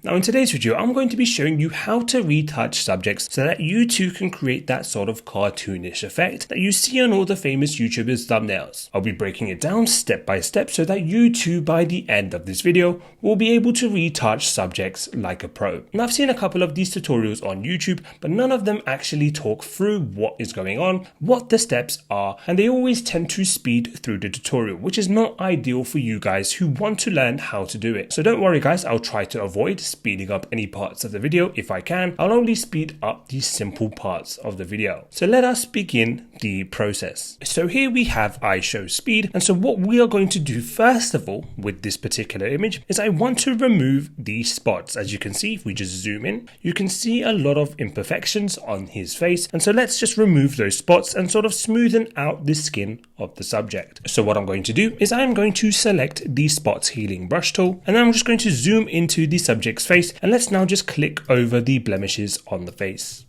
Now in today's video, I'm going to be showing you how to retouch subjects so that you too can create that sort of cartoonish effect that you see on all the famous YouTubers' thumbnails. I'll be breaking it down step by step so that you too by the end of this video will be able to retouch subjects like a pro. Now I've seen a couple of these tutorials on YouTube, but none of them actually talk through what is going on, what the steps are, and they always tend to speed through the tutorial, which is not ideal for you guys who want to learn how to do it. So don't worry guys, I'll try to avoid speeding up any parts of the video. If I can, I'll only speed up the simple parts of the video. So let us begin the process. So here we have IShowSpeed, and so what we are going to do first of all with this particular image is I want to remove these spots. As you can see, if we just zoom in, you can see a lot of imperfections on his face, and so let's just remove those spots and sort of smoothen out the skin of the subject. So what I'm going to do is I'm going to select the spots healing brush tool, and then I'm just going to zoom into the subject's face, and let's now just click over the blemishes on the face.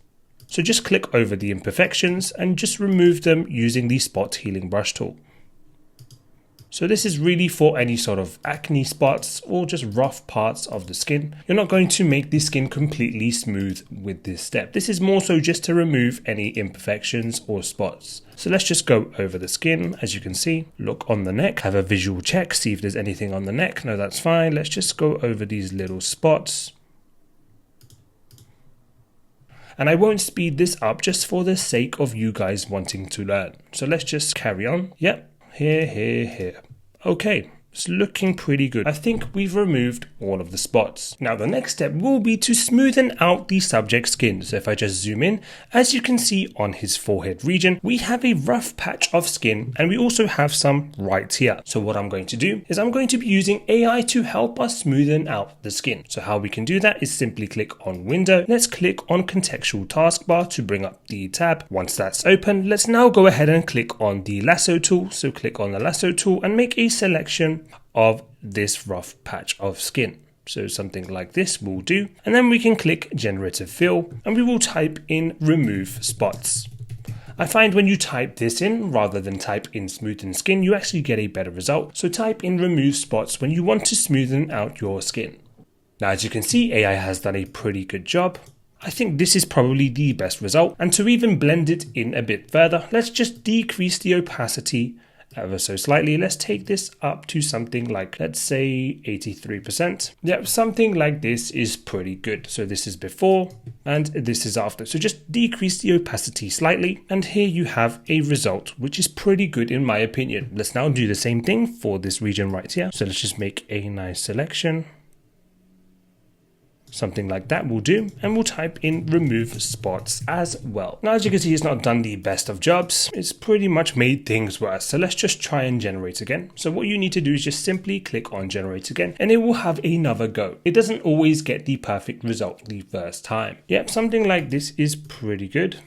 So just click over the imperfections and just remove them using the spot healing brush tool. So this is really for any sort of acne spots or just rough parts of the skin. You're not going to make the skin completely smooth with this step. This is more so just to remove any imperfections or spots. So let's just go over the skin. As you can see, look on the neck, have a visual check, see if there's anything on the neck. No, that's fine. Let's just go over these little spots. And I won't speed this up just for the sake of you guys wanting to learn. So let's just carry on. Yep. Here. Okay, it's looking pretty good. I think we've removed all of the spots. Now the next step will be to smoothen out the subject's skin. So if I just zoom in, as you can see on his forehead region, we have a rough patch of skin, and we also have some right here. So what I'm going to do is I'm going to be using AI to help us smoothen out the skin. So how we can do that is simply click on Window. Let's click on Contextual Taskbar to bring up the tab. Once that's open, let's now go ahead and click on the lasso tool. So click on the lasso tool and make a selection of this rough patch of skin. So something like this will do. And then we can click Generative Fill and we will type in Remove Spots. I find when you type this in rather than type in Smoothen Skin, you actually get a better result. So type in Remove Spots when you want to smoothen out your skin. Now as you can see, AI has done a pretty good job. I think this is probably the best result. And to even blend it in a bit further, let's just decrease the opacity ever so slightly. Let's take this up to something like, let's say 83%. Yeah, something like this is pretty good. So this is before and this is after. So just decrease the opacity slightly. And here you have a result, which is pretty good in my opinion. Let's now do the same thing for this region right here. So let's just make a nice selection. Something like that will do, and we'll type in Remove Spots as well. Now as you can see, it's not done the best of jobs. It's pretty much made things worse. So let's just try and generate again. So what you need to do is just simply click on Generate again, and it will have another go. It doesn't always get the perfect result the first time. Yep, something like this is pretty good.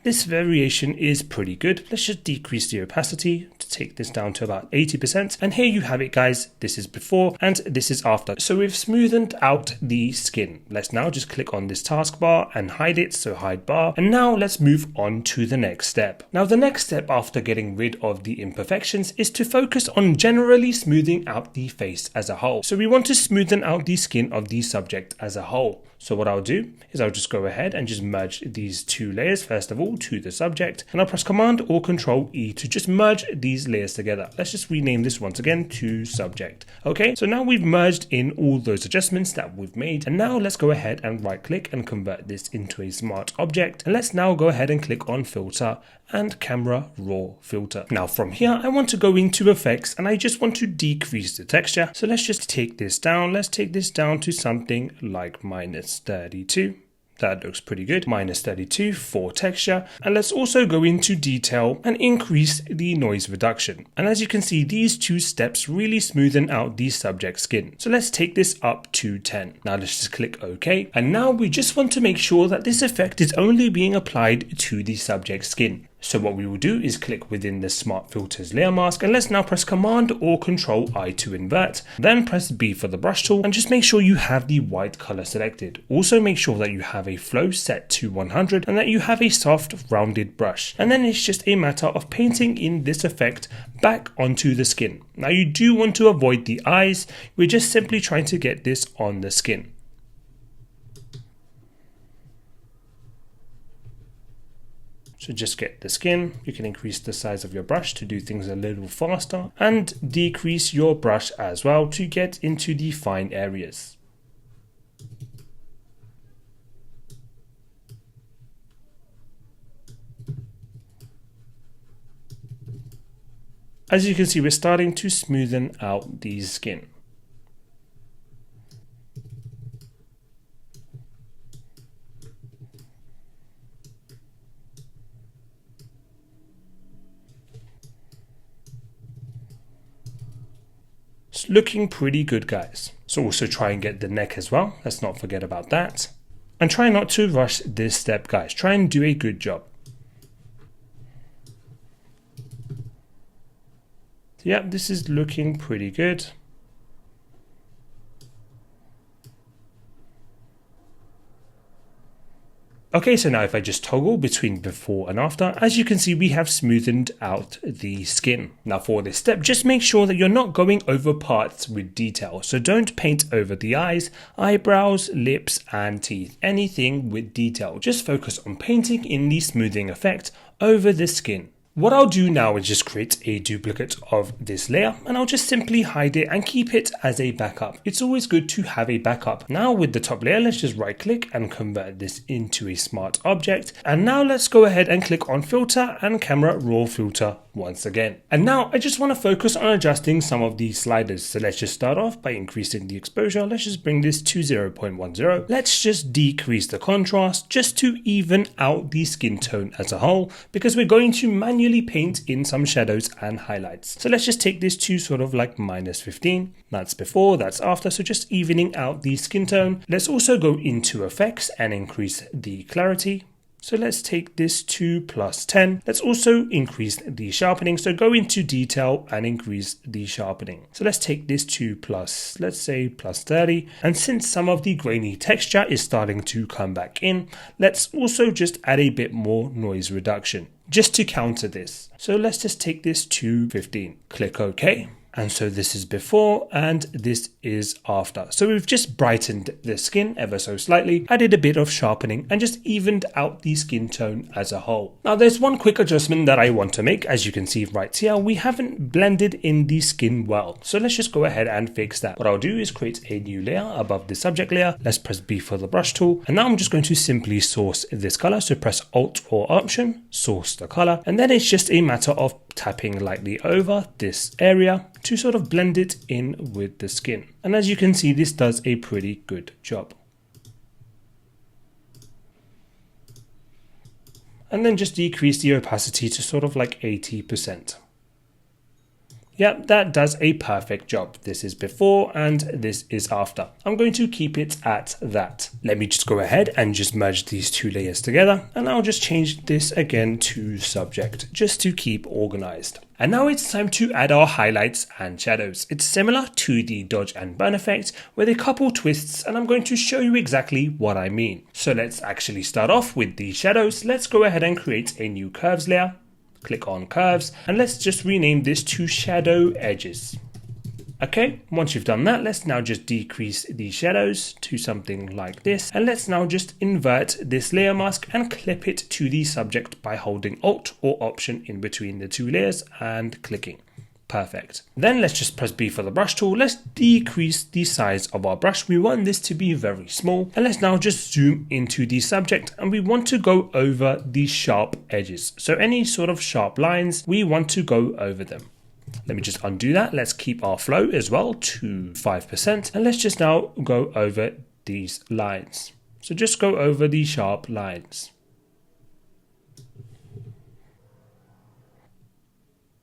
This variation is pretty good. Let's just decrease the opacity to take this down to about 80%. And here you have it guys. This is before and this is after. So we've smoothened out the skin. Let's now just click on this taskbar and hide it. So hide bar. And now let's move on to the next step. Now the next step after getting rid of the imperfections is to focus on generally smoothing out the face as a whole. So we want to smoothen out the skin of the subject as a whole. So what I'll do is I'll just go ahead and just merge these two layers first of all to the subject, and I'll press Command or Control E to just merge these layers together. Let's just rename this once again to subject. Okay, so now we've merged in all those adjustments that we've made, and now let's go ahead and right click and convert this into a smart object, and let's now go ahead and click on Filter and Camera Raw Filter. Now from here I want to go into effects and I just want to decrease the texture. So let's just take this down. Let's take this down to something like -32. That looks pretty good. -32 for texture. And let's also go into detail and increase the noise reduction. And as you can see, these two steps really smoothen out the subject skin. So let's take this up to 10. Now let's just click OK. And now we just want to make sure that this effect is only being applied to the subject skin. So what we will do is click within the Smart Filters layer mask, and let's now press Command or Control I to invert. Then press B for the brush tool and just make sure you have the white color selected. Also make sure that you have a flow set to 100 and that you have a soft rounded brush. And then it's just a matter of painting in this effect back onto the skin. Now you do want to avoid the eyes. We're just simply trying to get this on the skin. So just get the skin. You can increase the size of your brush to do things a little faster and decrease your brush as well to get into the fine areas. As you can see, we're starting to smoothen out the skin. It's looking pretty good, guys. So also try and get the neck as well. Let's not forget about that. And try not to rush this step, guys. Try and do a good job. Yeah, this is looking pretty good. Okay, so now if I just toggle between before and after, as you can see, we have smoothened out the skin. Now for this step, just make sure that you're not going over parts with detail. So don't paint over the eyes, eyebrows, lips, and teeth, anything with detail. Just focus on painting in the smoothing effect over the skin. What I'll do now is just create a duplicate of this layer, and I'll just simply hide it and keep it as a backup. It's always good to have a backup. Now with the top layer, let's just right click and convert this into a smart object. And now let's go ahead and click on filter and camera raw filter once again. And now I just want to focus on adjusting some of these sliders. So let's just start off by increasing the exposure. Let's just bring this to 0.10. Let's just decrease the contrast just to even out the skin tone as a whole, because we're going to manually paint in some shadows and highlights. So let's just take this to sort of like -15. That's before, that's after. So just evening out the skin tone. Let's also go into effects and increase the clarity. So let's take this to +10. Let's also increase the sharpening. So go into detail and increase the sharpening. So let's take this to let's say +30. And since some of the grainy texture is starting to come back in, let's also just add a bit more noise reduction just to counter this. So let's just take this to 15. Click OK. And so this is before and this is after. So we've just brightened the skin ever so slightly, added a bit of sharpening and just evened out the skin tone as a whole. Now there's one quick adjustment that I want to make. As you can see right here, we haven't blended in the skin well. So let's just go ahead and fix that. What I'll do is create a new layer above the subject layer. Let's press B for the brush tool. And now I'm just going to simply source this color. So press Alt or Option, source the color. And then it's just a matter of tapping lightly over this area to sort of blend it in with the skin. And as you can see, this does a pretty good job. And then just decrease the opacity to sort of like 80%. Yep, that does a perfect job. This is before and this is after. I'm going to keep it at that. Let me just go ahead and just merge these two layers together, and I'll just change this again to subject just to keep organized. And now it's time to add our highlights and shadows. It's similar to the dodge and burn effect with a couple twists, and I'm going to show you exactly what I mean. So let's actually start off with the shadows. Let's go ahead and create a new curves layer. Click on curves and let's just rename this to shadow edges. Okay, once you've done that, let's now just decrease the shadows to something like this. And let's now just invert this layer mask and clip it to the subject by holding Alt or Option in between the two layers and clicking. Perfect. Then let's just press B for the brush tool. Let's decrease the size of our brush. We want this to be very small. And let's now just zoom into the subject, and we want to go over the sharp edges. So any sort of sharp lines, we want to go over them. Let me just undo that. Let's keep our flow as well to 5%. And let's just now go over these lines. So just go over the sharp lines.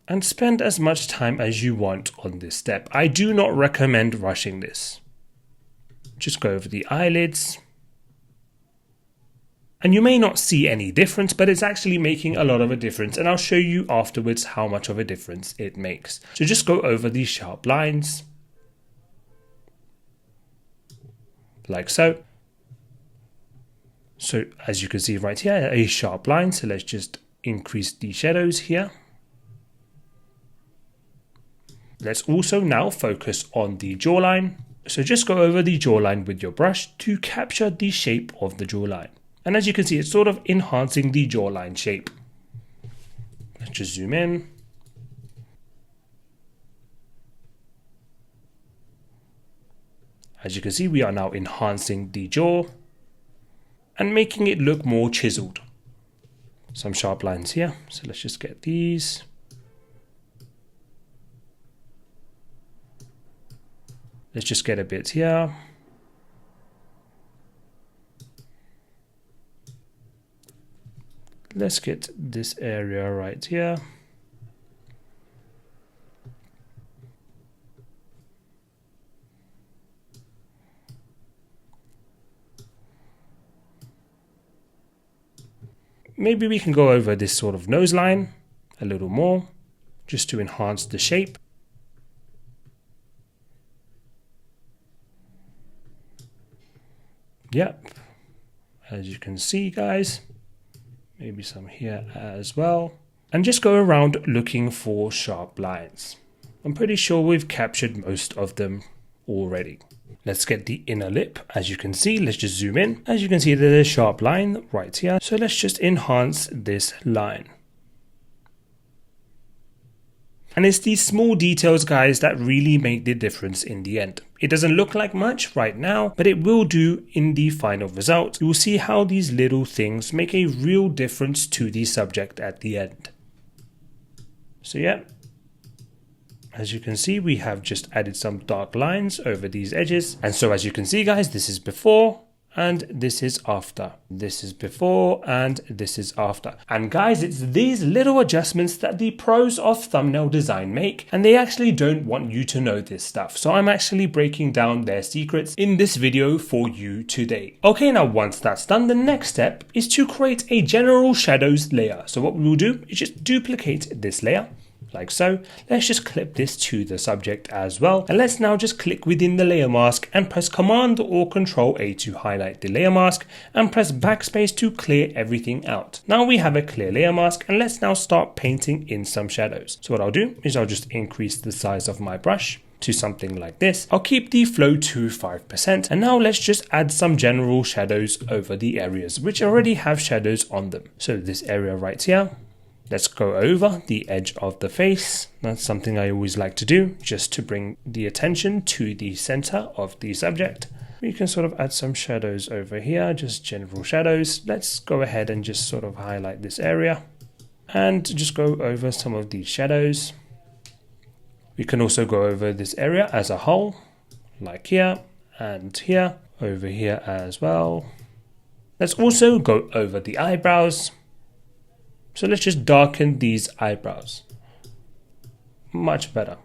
And spend as much time as you want on this step. I do not recommend rushing this. Just go over the eyelids And you may not see any difference, but it's actually making a lot of a difference. And I'll show you afterwards how much of a difference it makes. So just go over these sharp lines. Like so. So as you can see right here, a sharp line. So let's just increase the shadows here. Let's also now focus on the jawline. So just go over the jawline with your brush to capture the shape of the jawline. And as you can see, it's sort of enhancing the jawline shape. Let's just zoom in. As you can see, we are now enhancing the jaw and making it look more chiseled. Some sharp lines here. So let's just get these. Let's just get a bit here. Let's get this area right here. Maybe we can go over this sort of nose line a little more, just to enhance the shape. Yep, as you can see, guys. Maybe some here as well. And just go around looking for sharp lines. I'm pretty sure we've captured most of them already. Let's get the inner lip. As you can see, let's just zoom in. As you can see, there's a sharp line right here. So let's just enhance this line. And it's these small details, guys, that really make the difference in the end. It doesn't look like much right now, but it will do in the final result. You will see how these little things make a real difference to the subject at the end. So yeah, as you can see, we have just added some dark lines over these edges. And so as you can see, guys, this is before and this is after. This is before and this is after. And guys, it's these little adjustments that the pros of thumbnail design make, and they actually don't want you to know this stuff. So I'm actually breaking down their secrets in this video for you today. Okay, now once that's done, the next step is to create a general shadows layer. So what we will do is just duplicate this layer. Like so. Let's just clip this to the subject as well. And let's now just click within the layer mask and press Command or Control A to highlight the layer mask and press backspace to clear everything out. Now we have a clear layer mask, and let's now start painting in some shadows. So what I'll do is I'll just increase the size of my brush to something like this. I'll keep the flow to 5%. And now let's just add some general shadows over the areas which already have shadows on them. So this area right here. Let's go over the edge of the face. That's something I always like to do, just to bring the attention to the center of the subject. We can sort of add some shadows over here, just general shadows. Let's go ahead and just sort of highlight this area and just go over some of these shadows. We can also go over this area as a whole, like here and here, over here as well. Let's also go over the eyebrows. So let's just darken these eyebrows. Much better.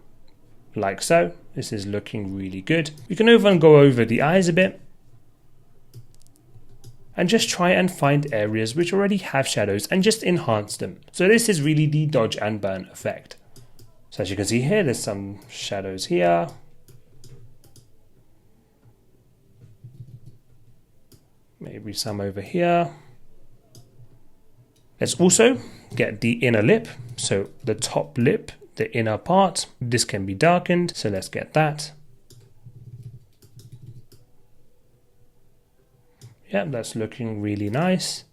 Like so. This is looking really good. We can even go over the eyes a bit. And just try and find areas which already have shadows and just enhance them. So this is really the dodge and burn effect. So as you can see here, there's some shadows here. Maybe some over here. Let's also get the inner lip, so the top lip, the inner part. This can be darkened, so let's get that. Yep, that's looking really nice.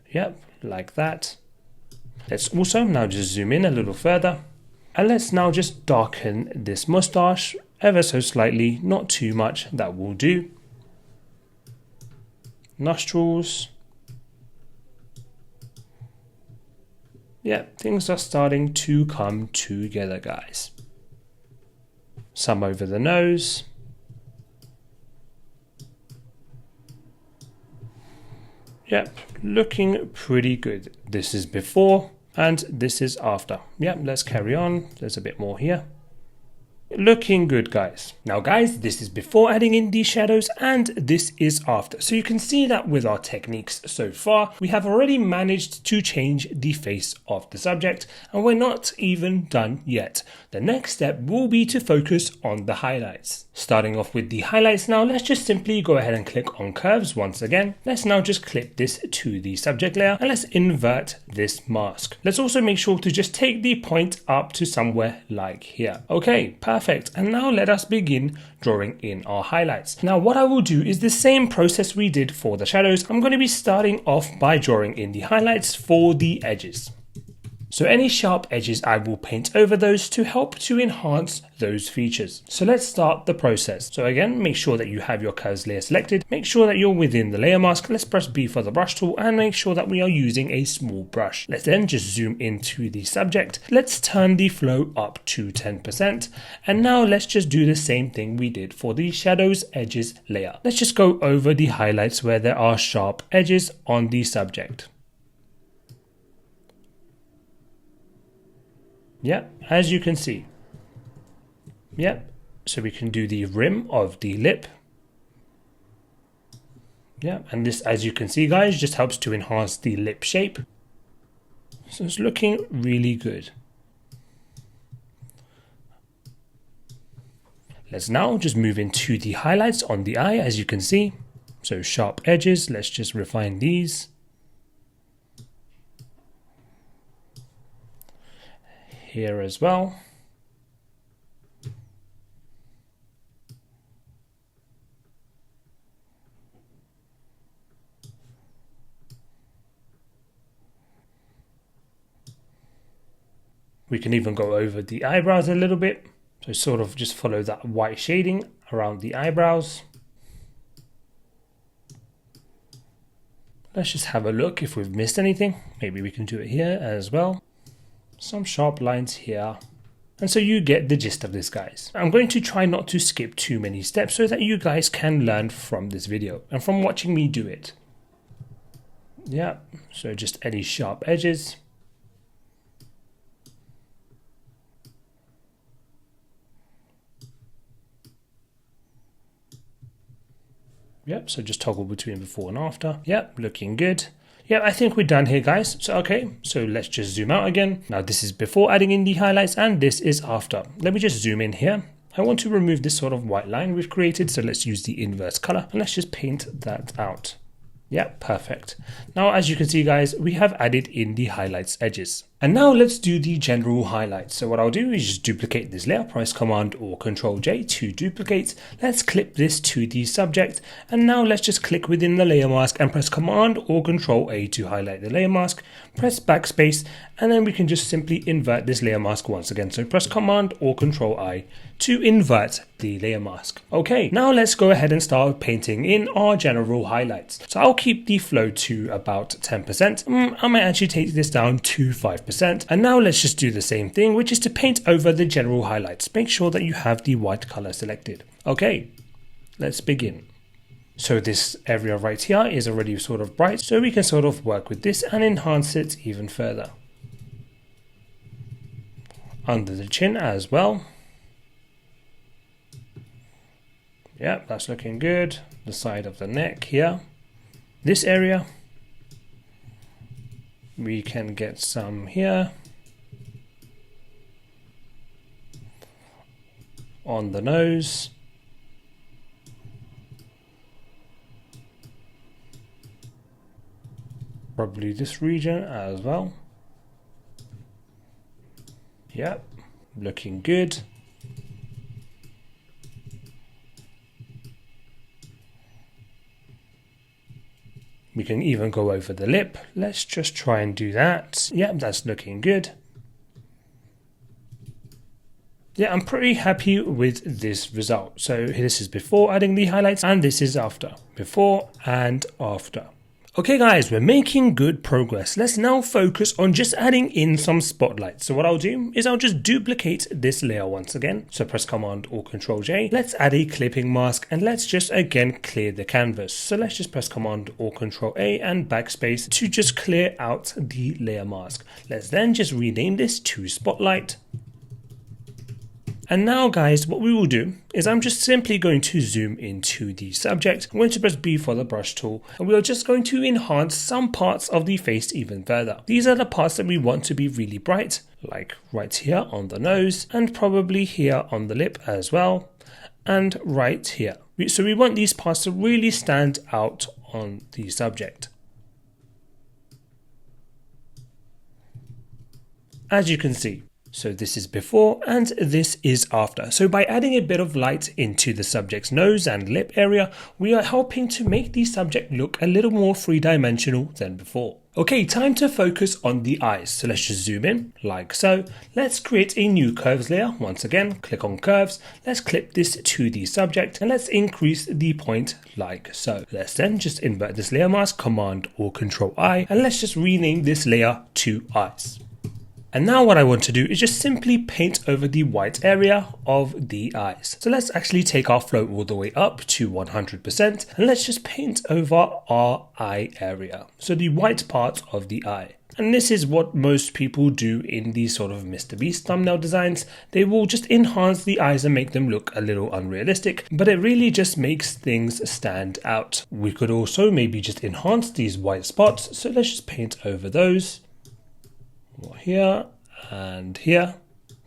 Yep, like that. Let's also now just zoom in a little further. And let's now just darken this mustache ever so slightly, not too much, that will do. Nostrils. Yeah, things are starting to come together, guys. Some over the nose. Yep, looking pretty good. This is before and this is after. Yep, let's carry on. There's a bit more here. looking good, guys. Now guys, this is before adding in the shadows and this is after. So you can see that with our techniques so far, we have already managed to change the face of the subject, and we're not even done yet. The next step will be to focus on the highlights. Starting off with the highlights now, let's just simply go ahead and click on curves once again. Let's now just clip this to the subject layer and let's invert this mask. Let's also make sure to just take the point up to somewhere like here. Okay, perfect. And now let us begin drawing in our highlights. Now what I will do is the same process we did for the shadows. I'm going to be starting off by drawing in the highlights for the edges. So any sharp edges, I will paint over those to help to enhance those features. So let's start the process. So again, make sure that you have your curves layer selected. Make sure that you're within the layer mask. Let's press B for the brush tool and make sure that we are using a small brush. Let's then just zoom into the subject. Let's turn the flow up to 10%. And now let's just do the same thing we did for the shadows edges layer. Let's just go over the highlights where there are sharp edges on the subject. Yep, as you can see. Yep, so we can do the rim of the lip. Yeah, and this, as you can see guys, just helps to enhance the lip shape. So it's looking really good. Let's now just move into the highlights on the eye, as you can see. So sharp edges, let's just refine these. Here as well. We can even go over the eyebrows a little bit. So sort of just follow that white shading around the eyebrows. Let's just have a look if we've missed anything. Maybe we can do it here as well. Some sharp lines here. And so you get the gist of this, guys. I'm going to try not to skip too many steps so that you guys can learn from this video and from watching me do it. Yeah, so just any sharp edges. Yep, so just toggle between before and after. Yep, looking good. Yeah, I think we're done here, guys. So, okay, so let's just zoom out again. Now this is before adding in the highlights and this is after. Let me just zoom in here. I want to remove this sort of white line we've created. So let's use the inverse color and let's just paint that out. Yeah, perfect. Now, as you can see, guys, we have added in the highlights edges. And now let's do the general highlights. So what I'll do is just duplicate this layer, press Command or Control J to duplicate. Let's clip this to the subject. And now let's just click within the layer mask and press Command or Control A to highlight the layer mask. Press backspace, and then we can just simply invert this layer mask once again. So press Command or Control I to invert the layer mask. Okay, now let's go ahead and start painting in our general highlights. So I'll keep the flow to about 10%. I might actually take this down to 5%. And now let's just do the same thing, which is to paint over the general highlights. Make sure that you have the white color selected. Okay, let's begin. So this area right here is already sort of bright, so we can sort of work with this and enhance it even further. Under the chin as well. Yeah, that's looking good. The side of the neck here. This area. We can get some here. On the nose. Probably this region as well. Yep, looking good. We can even go over the lip. Let's just try and do that. Yeah, that's looking good. Yeah, I'm pretty happy with this result. So this is before adding the highlights and this is after. Before and after. Okay guys, we're making good progress. Let's now focus on just adding in some spotlights. So what I'll do is I'll just duplicate this layer once again. So press Command or Control J. Let's add a clipping mask and let's just again clear the canvas. So let's just press Command or Control A and backspace to just clear out the layer mask. Let's then just rename this to Spotlight. And now guys, what we will do is I'm just simply going to zoom into the subject. I'm going to press B for the brush tool, and we are just going to enhance some parts of the face even further. These are the parts that we want to be really bright, like right here on the nose, and probably here on the lip as well, and right here. So we want these parts to really stand out on the subject. As you can see, so this is before and this is after. So by adding a bit of light into the subject's nose and lip area, we are helping to make the subject look a little more three-dimensional than before. Okay, time to focus on the eyes. So let's just zoom in like so. Let's create a new curves layer. Once again, click on curves. Let's clip this to the subject and let's increase the point like so. Let's then just invert this layer mask, Command or Control I, and let's just rename this layer to eyes. And now what I want to do is just simply paint over the white area of the eyes. So let's actually take our flow all the way up to 100% and let's just paint over our eye area. So the white part of the eye. And this is what most people do in these sort of Mr. Beast thumbnail designs. They will just enhance the eyes and make them look a little unrealistic, but it really just makes things stand out. We could also maybe just enhance these white spots. So let's just paint over those. Here and here,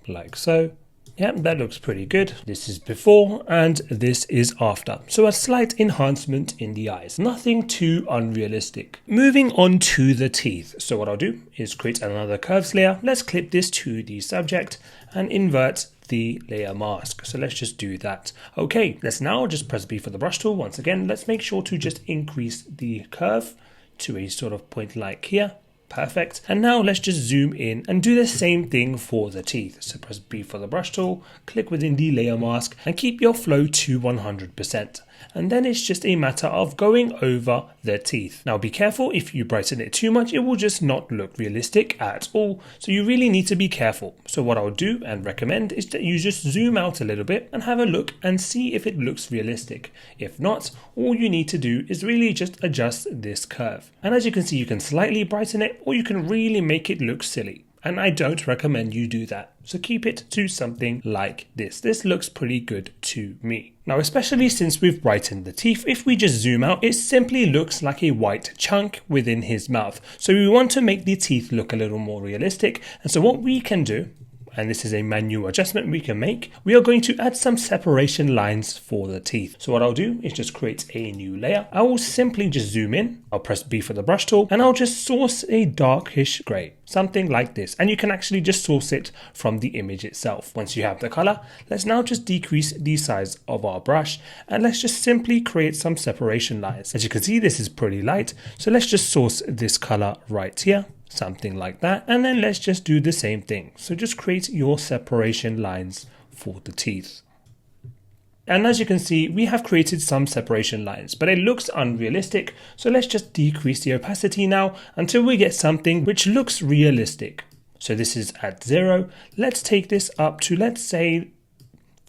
like so. Yeah, that looks pretty good. This is before and this is after. So a slight enhancement in the eyes, nothing too unrealistic. Moving on to the teeth. So what I'll do is create another curves layer. Let's clip this to the subject and invert the layer mask. So let's just do that. Okay, let's now just press B for the brush tool. Once again, let's make sure to just increase the curve to a sort of point like here. Perfect. And now let's just zoom in and do the same thing for the teeth. So press B for the brush tool, click within the layer mask and keep your flow to 100%. And then it's just a matter of going over the teeth. Now be careful, if you brighten it too much, it will just not look realistic at all. So you really need to be careful. So what I'll do and recommend is that you just zoom out a little bit and have a look and see if it looks realistic. If not, all you need to do is really just adjust this curve. And as you can see, you can slightly brighten it or you can really make it look silly. And I don't recommend you do that. So keep it to something like this. This looks pretty good to me. Now, especially since we've brightened the teeth, if we just zoom out, it simply looks like a white chunk within his mouth. So we want to make the teeth look a little more realistic. And so what we can do, and this is a manual adjustment we can make, we are going to add some separation lines for the teeth. So what I'll do is just create a new layer. I will simply just zoom in. I'll press B for the brush tool and I'll just source a darkish gray, something like this. And you can actually just source it from the image itself. Once you have the color, let's now just decrease the size of our brush and let's just simply create some separation lines. As you can see, this is pretty light. So let's just source this color right here. Something like that, and then let's just do the same thing. So just create your separation lines for the teeth. And as you can see, we have created some separation lines, but it looks unrealistic. So let's just decrease the opacity now until we get something which looks realistic. So this is at 0. Let's take this up to, let's say,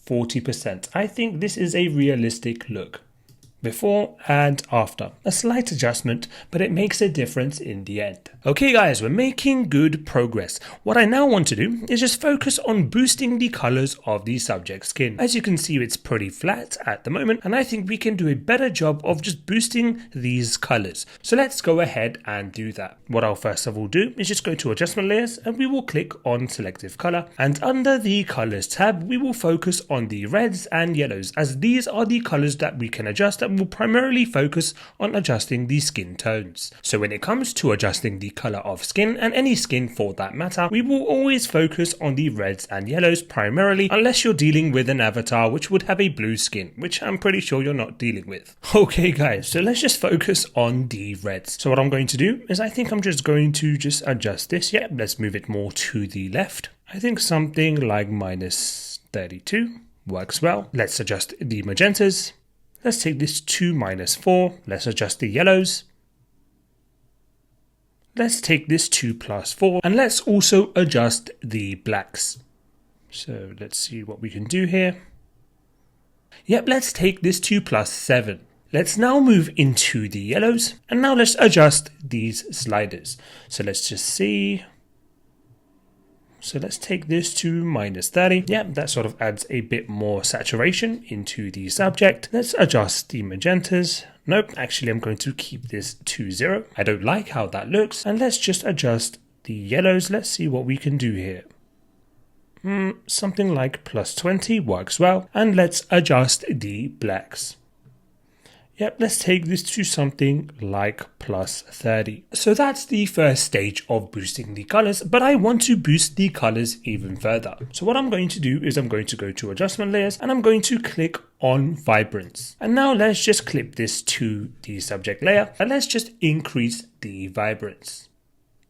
40%. I think this is a realistic look. Before and after. A slight adjustment, but it makes a difference in the end. Okay guys, we're making good progress. What I now want to do is just focus on boosting the colors of the subject's skin. As you can see, it's pretty flat at the moment, and I think we can do a better job of just boosting these colors. So let's go ahead and do that. What I'll first of all do is just go to adjustment layers and we will click on selective color, and under the colors tab, we will focus on the reds and yellows, as these are the colors that we can adjust and will primarily focus on adjusting the skin tones. So when it comes to adjusting the color of skin, and any skin for that matter, we will always focus on the reds and yellows primarily, unless you're dealing with an avatar which would have a blue skin, which I'm pretty sure you're not dealing with. Okay guys, so let's just focus on the reds. So what I'm going to do is I think I'm just going to just adjust this. Yeah, let's move it more to the left. I think something like -32 works well. Let's adjust the magentas. Let's take this to -4. Let's adjust the yellows. Let's take this to +4. And let's also adjust the blacks. So let's see what we can do here. Yep, let's take this to +7. Let's now move into the yellows. And now let's adjust these sliders. So let's just see. So let's take this to -30. Yeah, that sort of adds a bit more saturation into the subject. Let's adjust the magentas. Nope, actually I'm going to keep this to 0. I don't like how that looks. And let's just adjust the yellows. Let's see what we can do here. Something like +20 works well. And let's adjust the blacks. Yep, let's take this to something like +30. So that's the first stage of boosting the colors, but I want to boost the colors even further. So what I'm going to do is I'm going to go to adjustment layers and I'm going to click on Vibrance. And now let's just clip this to the subject layer and let's just increase the vibrance.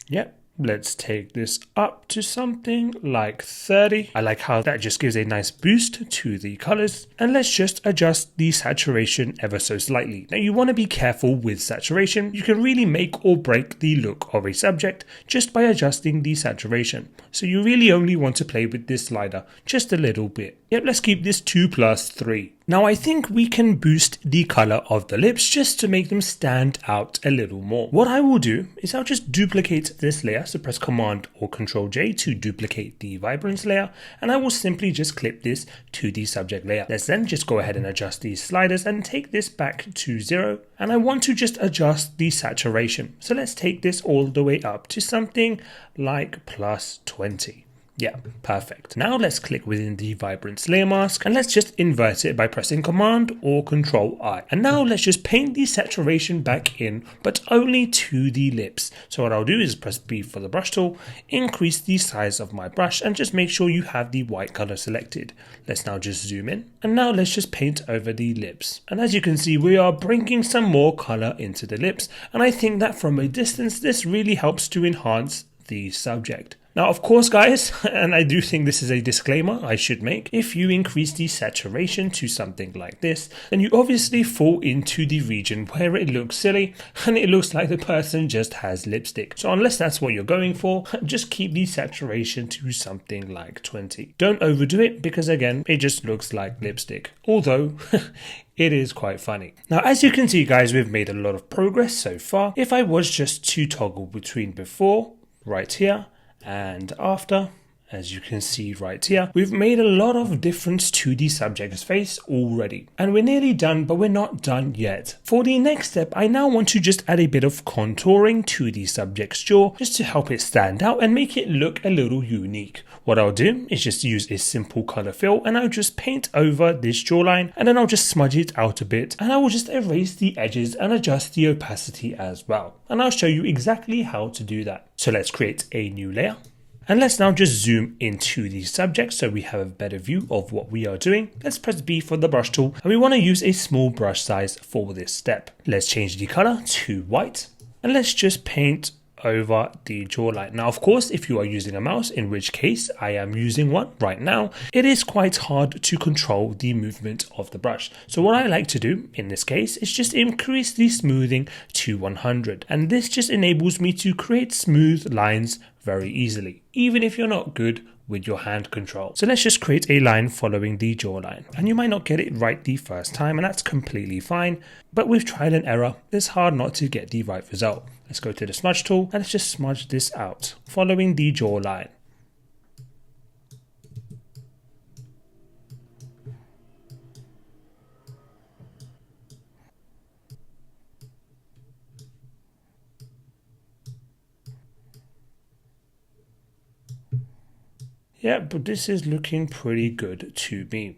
Yep. Let's take this up to something like 30. I like how that just gives a nice boost to the colors. And let's just adjust the saturation ever so slightly. Now you want to be careful with saturation. You can really make or break the look of a subject just by adjusting the saturation. So you really only want to play with this slider just a little bit. Yep, let's keep this to +3. Now I think we can boost the color of the lips just to make them stand out a little more. What I will do is I'll just duplicate this layer, so press Command or Control J to duplicate the Vibrance layer, and I will simply just clip this to the subject layer. Let's then just go ahead and adjust these sliders and take this back to 0, and I want to just adjust the saturation. So let's take this all the way up to something like +20. Yeah, perfect. Now let's click within the Vibrance layer mask and let's just invert it by pressing Command or Control I. And now let's just paint the saturation back in, but only to the lips. So what I'll do is press B for the brush tool, increase the size of my brush and just make sure you have the white color selected. Let's now just zoom in and now let's just paint over the lips. And as you can see, we are bringing some more color into the lips. And I think that from a distance, this really helps to enhance the subject. Now, of course, guys, and I do think this is a disclaimer I should make, if you increase the saturation to something like this, then you obviously fall into the region where it looks silly and it looks like the person just has lipstick. So unless that's what you're going for, just keep the saturation to something like 20. Don't overdo it because, again, it just looks like lipstick. Although, it is quite funny. Now, as you can see, guys, we've made a lot of progress so far. If I was just to toggle between before, right here, and after, as you can see right here, we've made a lot of difference to the subject's face already. And we're nearly done, but we're not done yet. For the next step, I now want to just add a bit of contouring to the subject's jaw, just to help it stand out and make it look a little unique. What I'll do is just use a simple color fill and I'll just paint over this jawline and then I'll just smudge it out a bit and I will just erase the edges and adjust the opacity as well. And I'll show you exactly how to do that. So let's create a new layer. And let's now just zoom into the subject so we have a better view of what we are doing. Let's press B for the brush tool and we want to use a small brush size for this step. Let's change the color to white and let's just paint over the jawline. Now, of course, if you are using a mouse, in which case I am using one right now, it is quite hard to control the movement of the brush. So what I like to do in this case is just increase the smoothing to 100. And this just enables me to create smooth lines very easily, even if you're not good with your hand control. So let's just create a line following the jawline. And you might not get it right the first time, and that's completely fine. But with trial and error, it's hard not to get the right result. Let's go to the smudge tool and let's just smudge this out, following the jawline. Yeah, but this is looking pretty good to me.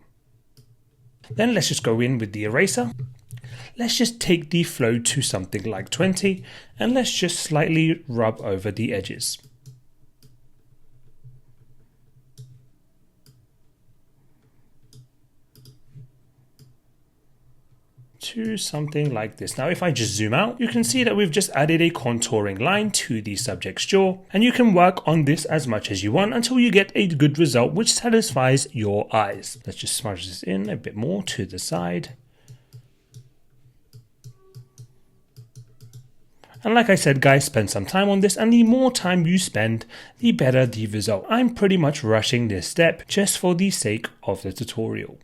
Then let's just go in with the eraser. Let's just take the flow to something like 20 and let's just slightly rub over the edges. To something like this. Now, if I just zoom out, you can see that we've just added a contouring line to the subject's jaw, and you can work on this as much as you want until you get a good result which satisfies your eyes. Let's just smudge this in a bit more to the side. And like I said, guys, spend some time on this, and the more time you spend, the better the result. I'm pretty much rushing this step just for the sake of the tutorial.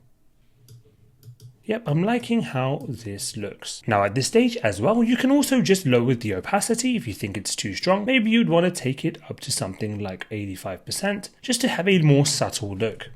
Yep, I'm liking how this looks. Now at this stage as well, you can also just lower the opacity if you think it's too strong. Maybe you'd want to take it up to something like 85% just to have a more subtle look.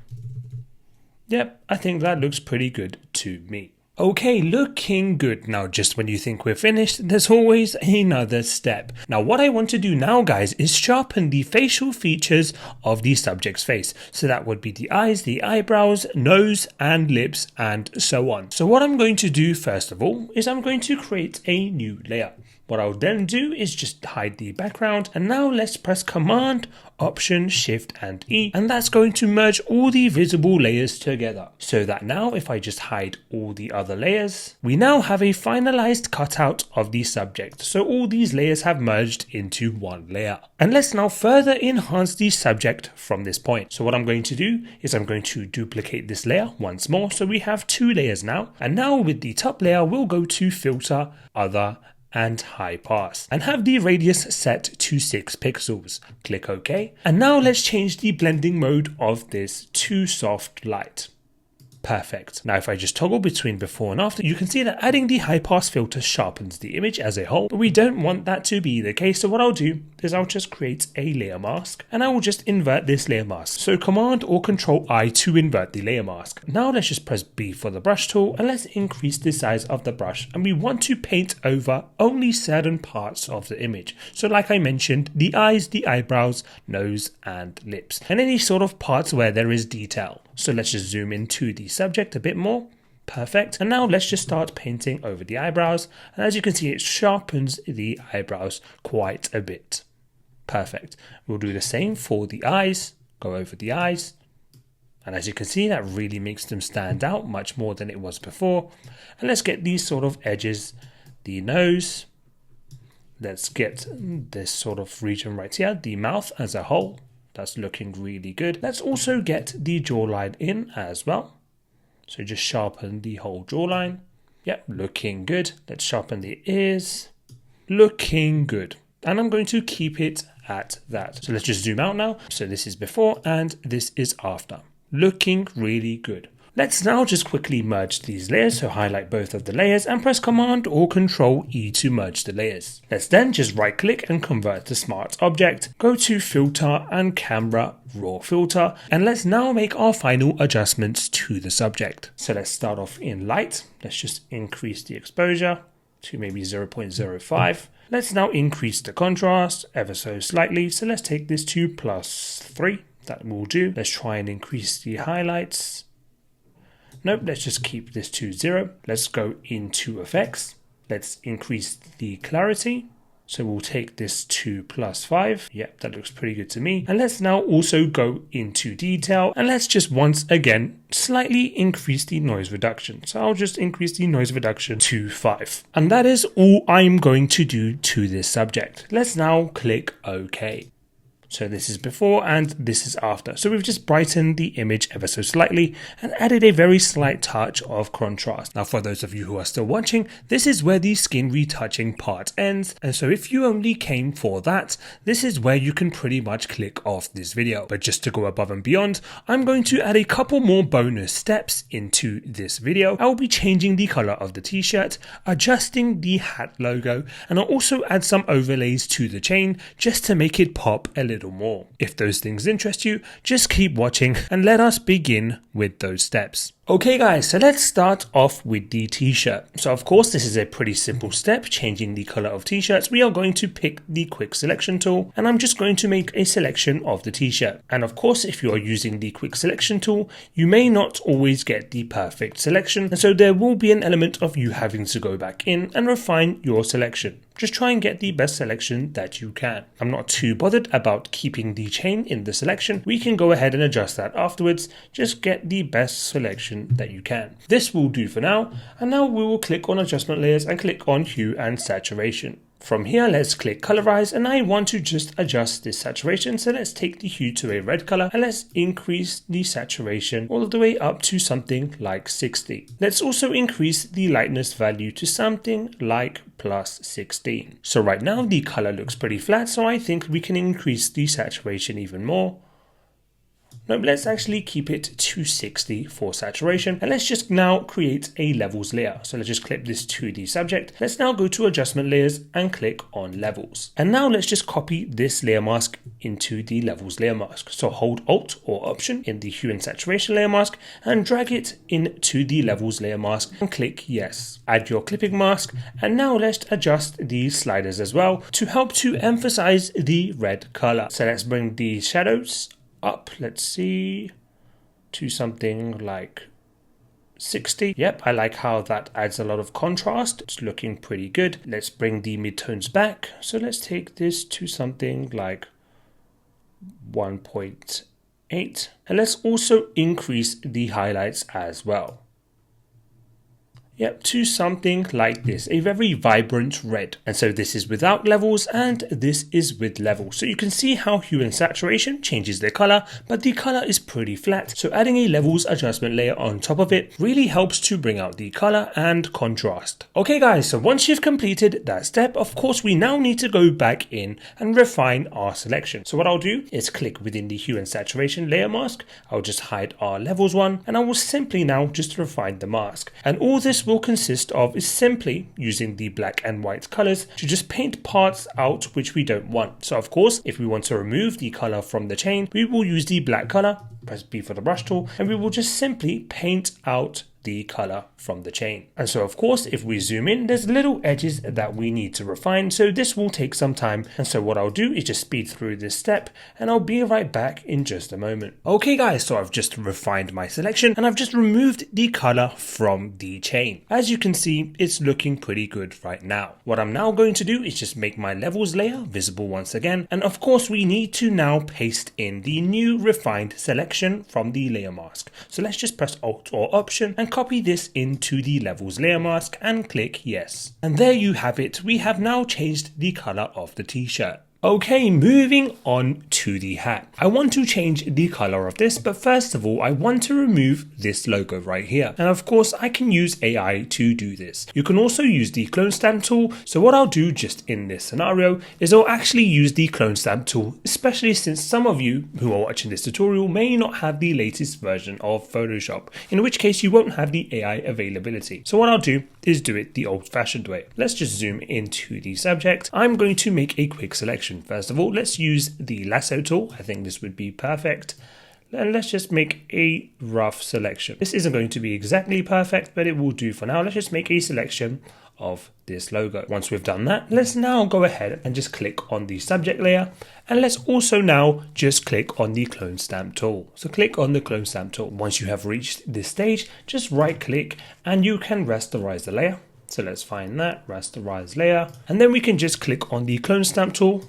Yep, I think that looks pretty good to me. Okay, looking good. Now just when you think we're finished, there's always another step. Now what I want to do now, guys, is sharpen the facial features of the subject's face. So that would be the eyes, the eyebrows, nose and lips and so on. So what I'm going to do first of all is I'm going to create a new layer. What I'll then do is just hide the background, and now let's press Command, Option, Shift and E, and that's going to merge all the visible layers together. So that now if I just hide all the other layers, we now have a finalized cutout of the subject. So all these layers have merged into one layer. And let's now further enhance the subject from this point. So what I'm going to do is I'm going to duplicate this layer once more. So we have two layers now, and now with the top layer, we'll go to Filter, Other, and High Pass and have the radius set to 6 pixels. Click OK. And now let's change the blending mode of this to soft light. Perfect. Now if I just toggle between before and after, you can see that adding the high pass filter sharpens the image as a whole, but we don't want that to be the case. So what I'll do is I'll just create a layer mask and I will just invert this layer mask. So Command or Control I to invert the layer mask. Now let's just press B for the brush tool and let's increase the size of the brush, and we want to paint over only certain parts of the image. So like I mentioned, the eyes, the eyebrows, nose and lips, and any sort of parts where there is detail. So let's just zoom into the subject a bit more. Perfect. And now let's just start painting over the eyebrows. And as you can see, it sharpens the eyebrows quite a bit. Perfect. We'll do the same for the eyes. Go over the eyes. And as you can see, that really makes them stand out much more than it was before. And let's get these sort of edges. The nose. Let's get this sort of region right here. The mouth as a whole. That's looking really good. Let's also get the jawline in as well. So just sharpen the whole jawline. Yep, looking good. Let's sharpen the ears. Looking good. And I'm going to keep it at that. So let's just zoom out now. So this is before and this is after. Looking really good. Let's now just quickly merge these layers, so highlight both of the layers and press Command or Control E to merge the layers. Let's then just right click and convert to Smart Object, go to Filter and Camera Raw Filter, and let's now make our final adjustments to the subject. So let's start off in light. Let's just increase the exposure to maybe 0.05. Let's now increase the contrast ever so slightly, so let's take this to +3. That will do. Let's try and increase the highlights. Nope, let's just keep this to 0. Let's go into effects. Let's increase the clarity. So we'll take this to +5. Yep, that looks pretty good to me. And let's now also go into detail. And let's just once again slightly increase the noise reduction. So I'll just increase the noise reduction to 5. And that is all I'm going to do to this subject. Let's now click OK. So this is before and this is after. So we've just brightened the image ever so slightly and added a very slight touch of contrast. Now for those of you who are still watching, this is where the skin retouching part ends. And so if you only came for that, this is where you can pretty much click off this video. But just to go above and beyond, I'm going to add a couple more bonus steps into this video. I'll be changing the color of the t-shirt, adjusting the hat logo, and I'll also add some overlays to the chain just to make it pop a little more. If those things interest you, just keep watching and let us begin with those steps. Okay guys, so let's start off with the t-shirt. So of course this is a pretty simple step, changing the color of t-shirts. We are going to pick the quick selection tool and I'm just going to make a selection of the t-shirt. And of course if you are using the quick selection tool, you may not always get the perfect selection, and so there will be an element of you having to go back in and refine your selection. Just try and get the best selection that you can. I'm not too bothered about keeping the chain in the selection. We can go ahead and adjust that afterwards. Just get the best selection that you can. This will do for now, and now we will click on adjustment layers and click on hue and saturation. From here, let's click colorize, and I want to just adjust this saturation. So let's take the hue to a red color and let's increase the saturation all the way up to something like 60. Let's also increase the lightness value to something like +16. So right now the color looks pretty flat, so I think we can increase the saturation even more. No, let's actually keep it 260 for saturation, and let's just now create a levels layer. So let's just clip this 2D subject. Let's now go to adjustment layers and click on levels. And now let's just copy this layer mask into the levels layer mask. So hold Alt or Option in the hue and saturation layer mask and drag it into the levels layer mask and click yes. Add your clipping mask, and now let's adjust these sliders as well to help to emphasize the red color. So let's bring the shadows up, let's see, to something like 60. Yep, I like how that adds a lot of contrast. It's looking pretty good. Let's bring the midtones back. So let's take this to something like 1.8. And let's also increase the highlights as well. Yep, to something like this, a very vibrant red. And so this is without levels and this is with levels. So you can see how hue and saturation changes their color, but the color is pretty flat. So adding a levels adjustment layer on top of it really helps to bring out the color and contrast. Okay guys, so once you've completed that step, of course we now need to go back in and refine our selection. So what I'll do is click within the hue and saturation layer mask. I'll just hide our levels one, and I will simply now just refine the mask. And all this will consist of is simply using the black and white colors to just paint parts out which we don't want. So of course, if we want to remove the color from the chain, we will use the black color, press B for the brush tool, and we will just simply paint out the color from the chain. And so of course, if we zoom in, there's little edges that we need to refine, so this will take some time. And so what I'll do is just speed through this step, and I'll be right back in just a moment. Okay guys, so I've just refined my selection and I've just removed the color from the chain. As you can see, it's looking pretty good right now. What I'm now going to do is just make my levels layer visible once again, and of course we need to now paste in the new refined selection from the layer mask. So let's just press Alt or Option and copy this into the levels layer mask and click yes. And there you have it. We have now changed the color of the t-shirt. Okay, moving on to the hat. I want to change the color of this, but first of all, I want to remove this logo right here. And of course, I can use AI to do this. You can also use the clone stamp tool. So what I'll do just in this scenario is I'll actually use the clone stamp tool, especially since some of you who are watching this tutorial may not have the latest version of Photoshop, in which case you won't have the AI availability. So what I'll do is do it the old-fashioned way. Let's just zoom into the subject. I'm going to make a quick selection. First of all, let's use the lasso tool. I think this would be perfect. And let's just make a rough selection. This isn't going to be exactly perfect, but it will do for now. Let's just make a selection of this logo. Once we've done that, let's now go ahead and just click on the subject layer. And let's also now just click on the clone stamp tool. So click on the clone stamp tool. Once you have reached this stage, just right click and you can rasterize the layer. So let's find that, rasterize layer. And then we can just click on the clone stamp tool,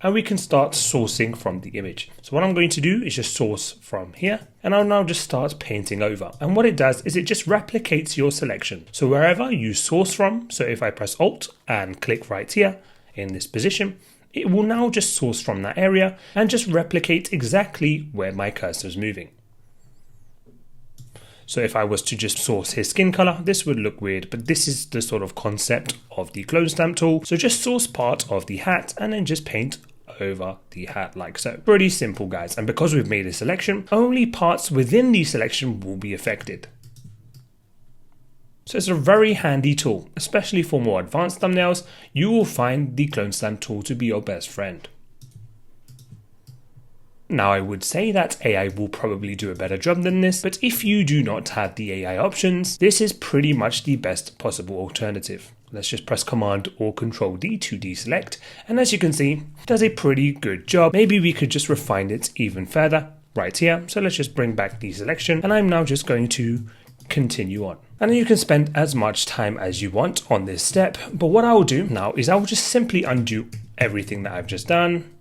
and we can start sourcing from the image. So what I'm going to do is just source from here, and I'll now just start painting over. And what it does is it just replicates your selection. So wherever you source from, so if I press Alt and click right here in this position, it will now just source from that area and just replicate exactly where my cursor is moving. So if I was to just source his skin color, this would look weird, but this is the sort of concept of the clone stamp tool. So just source part of the hat and then just paint over the hat like so. Pretty simple guys. And because we've made a selection, only parts within the selection will be affected. So it's a very handy tool, especially for more advanced thumbnails. You will find the clone stamp tool to be your best friend. Now I would say that AI will probably do a better job than this, but if you do not have the AI options, this is pretty much the best possible alternative. Let's just press Command or Control D to deselect, and as you can see, it does a pretty good job. Maybe we could just refine it even further right here. So let's just bring back the selection, and I'm now just going to continue on. And you can spend as much time as you want on this step, but what I will do now is I will just simply undo everything that I've just done,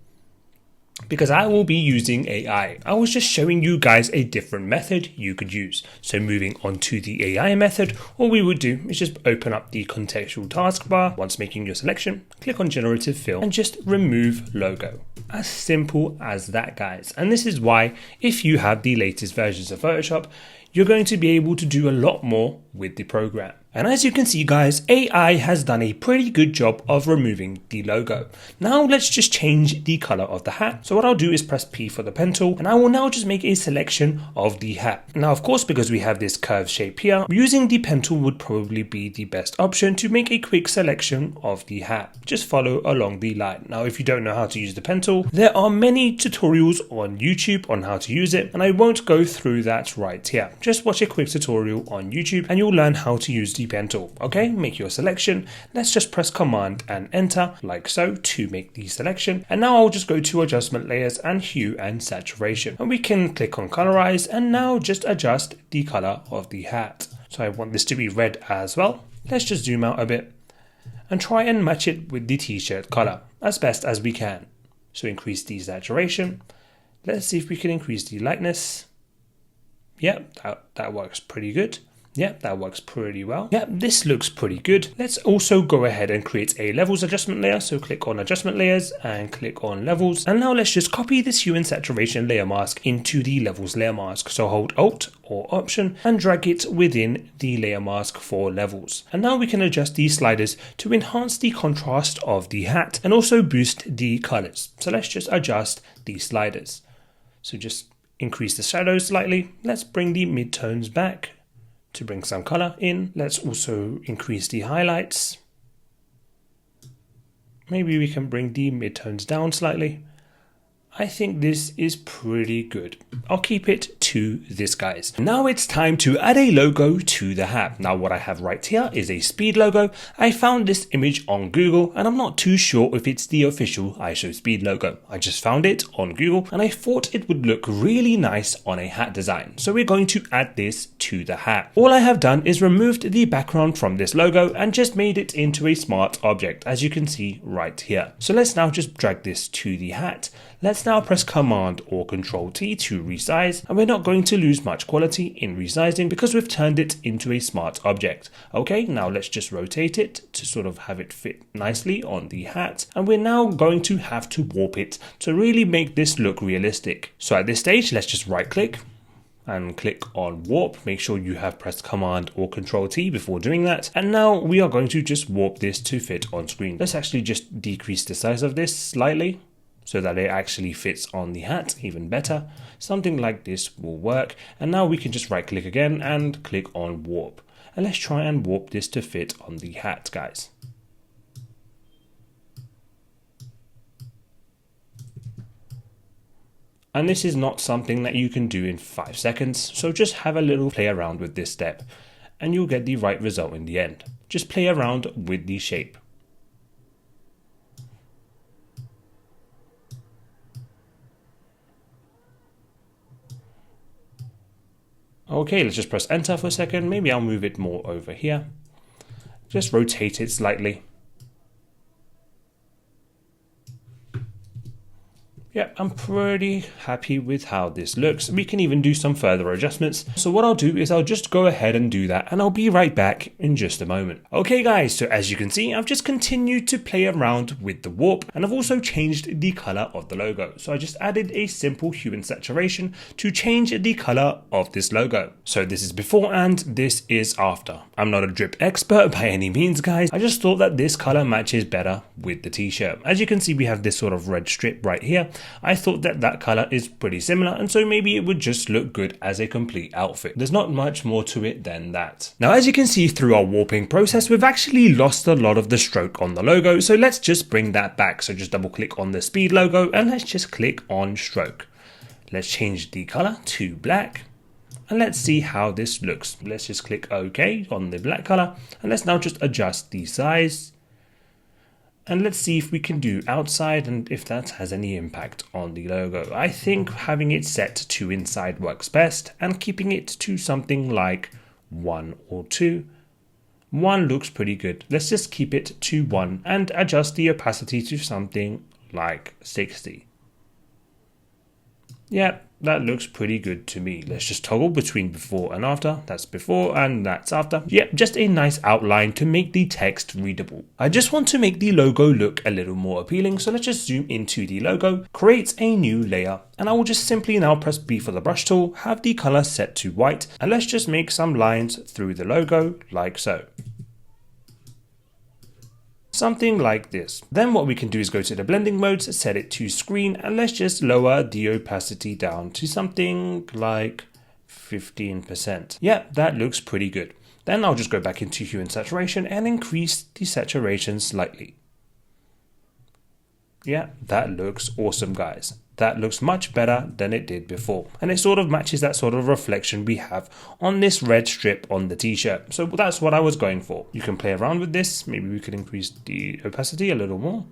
because I will be using AI. I was just showing you guys a different method you could use. So moving on to the AI method, all we would do is just open up the contextual taskbar. Once making your selection, click on generative fill and just remove logo. As simple as that, guys. And this is why if you have the latest versions of Photoshop, you're going to be able to do a lot more with the program. And as you can see guys, AI has done a pretty good job of removing the logo. Now let's just change the color of the hat. So what I'll do is press P for the pen tool, and I will now just make a selection of the hat. Now of course, because we have this curved shape here, using the pen tool would probably be the best option to make a quick selection of the hat. Just follow along the line. Now if you don't know how to use the pen tool, there are many tutorials on YouTube on how to use it, and I won't go through that right here. Just watch a quick tutorial on YouTube and you'll learn how to use the pen tool. Okay, make your selection. Let's just press Command and Enter like so to make the selection. And now I'll just go to adjustment layers and hue and saturation. And we can click on colorize and now just adjust the color of the hat. So I want this to be red as well. Let's just zoom out a bit and try and match it with the t-shirt color as best as we can. So increase the saturation. Let's see if we can increase the lightness. Yep, that works pretty good. Yep, that works pretty well. Yep, this looks pretty good. Let's also go ahead and create a levels adjustment layer. So click on adjustment layers and click on levels. And now let's just copy this hue and saturation layer mask into the levels layer mask. So hold Alt or Option and drag it within the layer mask for levels. And now we can adjust these sliders to enhance the contrast of the hat and also boost the colors. So let's just adjust these sliders. So just increase the shadows slightly. Let's bring the midtones back to bring some color in. Let's also increase the highlights. Maybe we can bring the midtones down slightly. I think this is pretty good. I'll keep it to this, guys. Now it's time to add a logo to the hat. Now what I have right here is a speed logo. I found this image on Google and I'm not too sure if it's the official IShowSpeed logo. I just found it on Google and I thought it would look really nice on a hat design. So we're going to add this to the hat. All I have done is removed the background from this logo and just made it into a smart object, as you can see right here. So let's now just drag this to the hat. Let's now press Command or Control T to resize, and we're not going to lose much quality in resizing because we've turned it into a smart object. Okay, now let's just rotate it to sort of have it fit nicely on the hat, and we're now going to have to warp it to really make this look realistic. So at this stage, let's just right click and click on warp. Make sure you have pressed Command or Control T before doing that. And now we are going to just warp this to fit on screen. Let's actually just decrease the size of this slightly, so that it actually fits on the hat even better. Something like this will work. And now we can just right click again and click on warp. And let's try and warp this to fit on the hat, guys. And this is not something that you can do in 5 seconds. So just have a little play around with this step and you'll get the right result in the end. Just play around with the shape. Okay, let's just press enter for a second. Maybe I'll move it more over here. Just rotate it slightly. Yeah, I'm pretty happy with how this looks. We can even do some further adjustments. So what I'll do is I'll just go ahead and do that and I'll be right back in just a moment. Okay guys, so as you can see, I've just continued to play around with the warp and I've also changed the color of the logo. So I just added a simple hue and saturation to change the color of this logo. So this is before and this is after. I'm not a drip expert by any means, guys. I just thought that this color matches better with the t-shirt. As you can see, we have this sort of red strip right here. I thought that that color is pretty similar, and so maybe it would just look good as a complete outfit. There's not much more to it than that. Now, as you can see through our warping process, we've actually lost a lot of the stroke on the logo, so let's just bring that back. So just double click on the speed logo and let's just click on stroke. Let's change the color to black. And let's see how this looks. Let's just click OK on the black color, and let's now just adjust the size. And let's see if we can do outside and if that has any impact on the logo. I think having it set to inside works best, and keeping it to something like 1 or 2. 1 looks pretty good. Let's just keep it to 1 and adjust the opacity to something like 60. Yeah, that looks pretty good to me. Let's just toggle between before and after. That's before and that's after. Yep, just a nice outline to make the text readable. I just want to make the logo look a little more appealing, so let's just zoom into the logo, create a new layer, and I will just simply now press B for the brush tool, have the color set to white, and let's just make some lines through the logo like so. Something like this. Then what we can do is go to the blending modes, set it to screen, and let's just lower the opacity down to something like 15%. Yeah, that looks pretty good. Then I'll just go back into hue and saturation and increase the saturation slightly. Yeah, that looks awesome, guys. That looks much better than it did before. And it sort of matches that sort of reflection we have on this red strip on the t-shirt. So that's what I was going for. You can play around with this. Maybe we could increase the opacity a little more.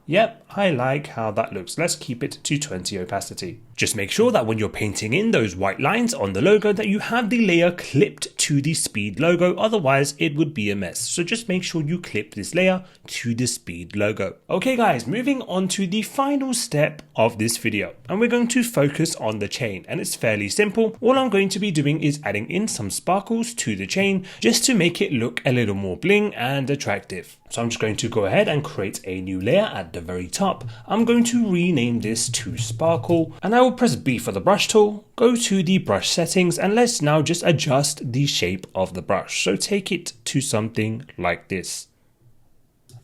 Yep, I like how that looks. Let's keep it to 20 opacity. Just make sure that when you're painting in those white lines on the logo that you have the layer clipped to the speed logo, otherwise it would be a mess. So just make sure you clip this layer to the speed logo. Okay guys, moving on to the final step of this video, and we're going to focus on the chain, and it's fairly simple. All I'm going to be doing is adding in some sparkles to the chain just to make it look a little more bling and attractive. So I'm just going to go ahead and create a new layer at the very top. I'm going to rename this to Sparkle, and I will press B for the brush tool, go to the brush settings, and let's now just adjust the shape of the brush. So take it to something like this.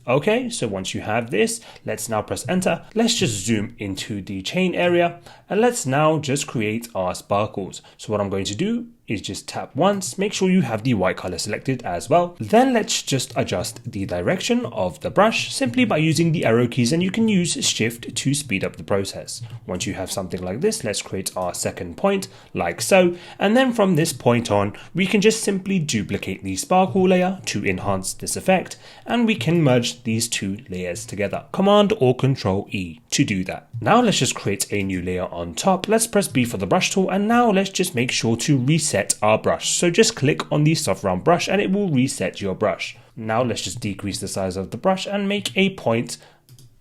Okay, so once you have this, let's now press enter. Let's just zoom into the chain area, and let's now just create our sparkles. So what I'm going to do is just tap once, make sure you have the white color selected as well. Then let's just adjust the direction of the brush simply by using the arrow keys, and you can use shift to speed up the process. Once you have something like this, let's create our second point like so. And then from this point on, we can just simply duplicate the sparkle layer to enhance this effect, and we can merge these two layers together. Command or Control E to do that. Now let's just create a new layer on top. Let's press B for the brush tool, and now let's just make sure to reset our brush. So just click on the soft round brush and it will reset your brush. Now let's just decrease the size of the brush and make a point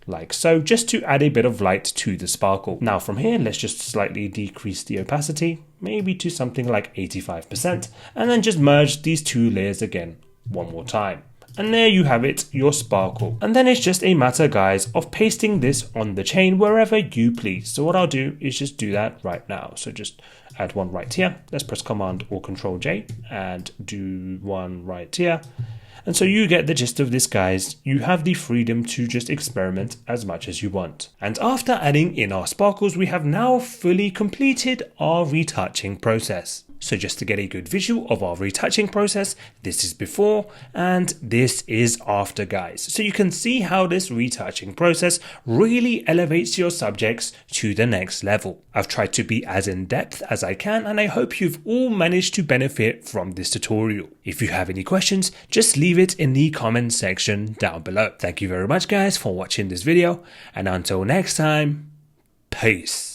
like so, just to add a bit of light to the sparkle. Now from here, let's just slightly decrease the opacity, maybe to something like 85%, and then just merge these two layers again one more time. And there you have it, your sparkle. And then it's just a matter, guys, of pasting this on the chain wherever you please. So what I'll do is just do that right now. So just add one right here. Let's press Command or Control J and do one right here. And so you get the gist of this, guys. You have the freedom to just experiment as much as you want. And after adding in our sparkles, we have now fully completed our retouching process. So just to get a good visual of our retouching process, this is before and this is after, guys. So you can see how this retouching process really elevates your subjects to the next level. I've tried to be as in depth as I can, and I hope you've all managed to benefit from this tutorial. If you have any questions, just leave it in the comment section down below. Thank you very much, guys, for watching this video, and until next time, peace.